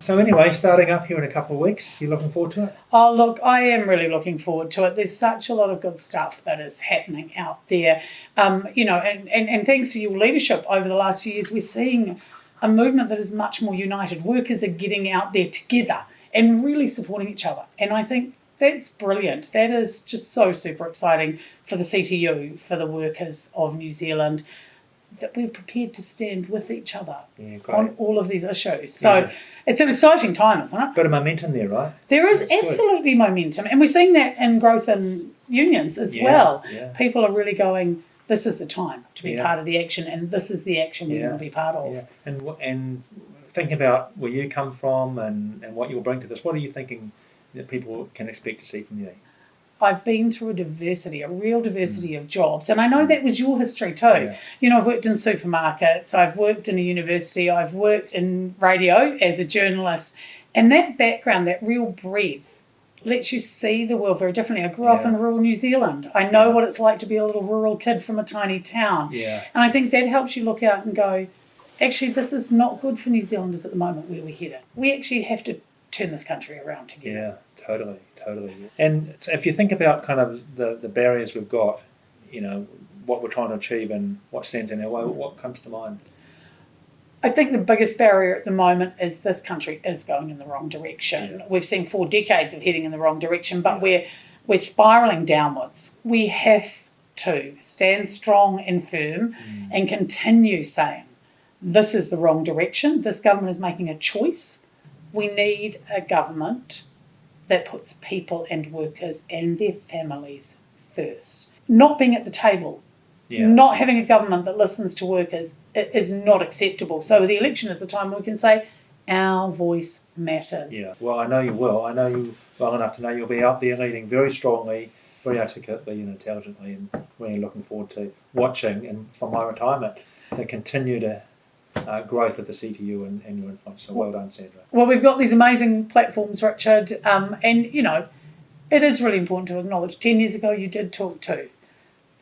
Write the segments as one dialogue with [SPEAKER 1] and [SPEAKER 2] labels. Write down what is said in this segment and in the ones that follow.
[SPEAKER 1] So anyway, starting up here in a couple of weeks, you looking forward to it?
[SPEAKER 2] Oh, look, I am really looking forward to it. There's such a lot of good stuff that is happening out there. And thanks for your leadership over the last few years, we're seeing a movement that is much more united. Workers are getting out there together and really supporting each other. And I think that's brilliant. That is just so super exciting for the CTU, for the workers of New Zealand, that we're prepared to stand with each other on all of these issues. So it's an exciting time, isn't it?
[SPEAKER 1] Got a momentum there, right?
[SPEAKER 2] There is absolutely momentum. And we're seeing that in growth in unions as well.
[SPEAKER 1] Yeah.
[SPEAKER 2] People are really going, this is the time to be part of the action, and this is the action we want to be part of.
[SPEAKER 1] Yeah. And thinking about where you come from and what you'll bring to this, what are you thinking that people can expect to see from you?
[SPEAKER 2] I've been through a real diversity of jobs. And I know that was your history too. Yeah. I've worked in supermarkets, I've worked in a university, I've worked in radio as a journalist. And that background, that real breadth, lets you see the world very differently. I grew up in rural New Zealand. I know what it's like to be a little rural kid from a tiny town.
[SPEAKER 1] Yeah.
[SPEAKER 2] And I think that helps you look out and go, actually, this is not good for New Zealanders at the moment where we're headed. We actually have to turn this country around together.
[SPEAKER 1] Yeah, totally. And if you think about kind of the barriers we've got, what we're trying to achieve and what stands in our way, what comes to mind?
[SPEAKER 2] I think the biggest barrier at the moment is this country is going in the wrong direction. We've seen 4 decades of heading in the wrong direction, but we're spiralling downwards. We have to stand strong and firm and continue saying, this is the wrong direction. This government is making a choice. We need a government that puts people and workers and their families first. Not being at the table, not having a government that listens to workers is not acceptable. So the election is the time we can say, our voice matters. Yeah,
[SPEAKER 1] well, I know you will. I know you well enough to know you'll be out there leading very strongly, very articulately and intelligently, and really looking forward to watching, and from my retirement, the continued growth of the CTU and your influence. So well done, Sandra.
[SPEAKER 2] Well, we've got these amazing platforms, Richard, and it is really important to acknowledge 10 years ago you did talk to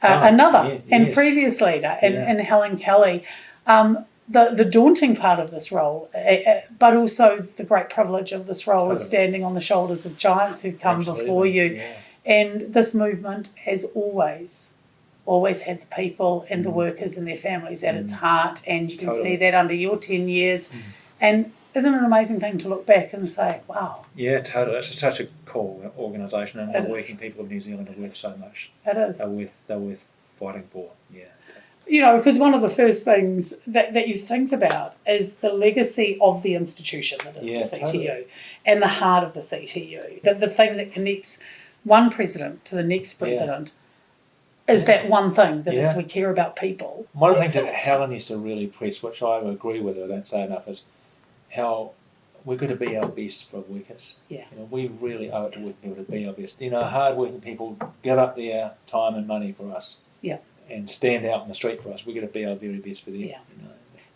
[SPEAKER 2] another previous leader in Helen Kelly. The daunting part of this role, but also the great privilege of this role is standing on the shoulders of giants who've come before you. Yeah. And this movement has always had the people and the workers and their families at its heart, and you can see that under your 10 years. And isn't it an amazing thing to look back and say, wow? Yeah,
[SPEAKER 1] totally. It's such a cool organisation, and the working people of New Zealand are worth so much.
[SPEAKER 2] It is.
[SPEAKER 1] They're worth fighting for,
[SPEAKER 2] because one of the first things that you think about is the legacy of the institution that is the CTU and the heart of the CTU. The thing that connects one president to the next president is that one thing that is we care about people.
[SPEAKER 1] One of the things that Helen used to really press, which I agree with her, I don't say enough, is how we're going to be our best for workers.
[SPEAKER 2] Yeah.
[SPEAKER 1] We really owe it to working people to be our best. Hard-working people give up their time and money for us.
[SPEAKER 2] Yeah.
[SPEAKER 1] And stand out in the street for us. We're going to be our very best for them.
[SPEAKER 2] Yeah.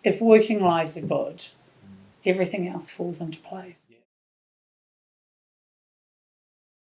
[SPEAKER 2] If working lives are good, everything else falls into place.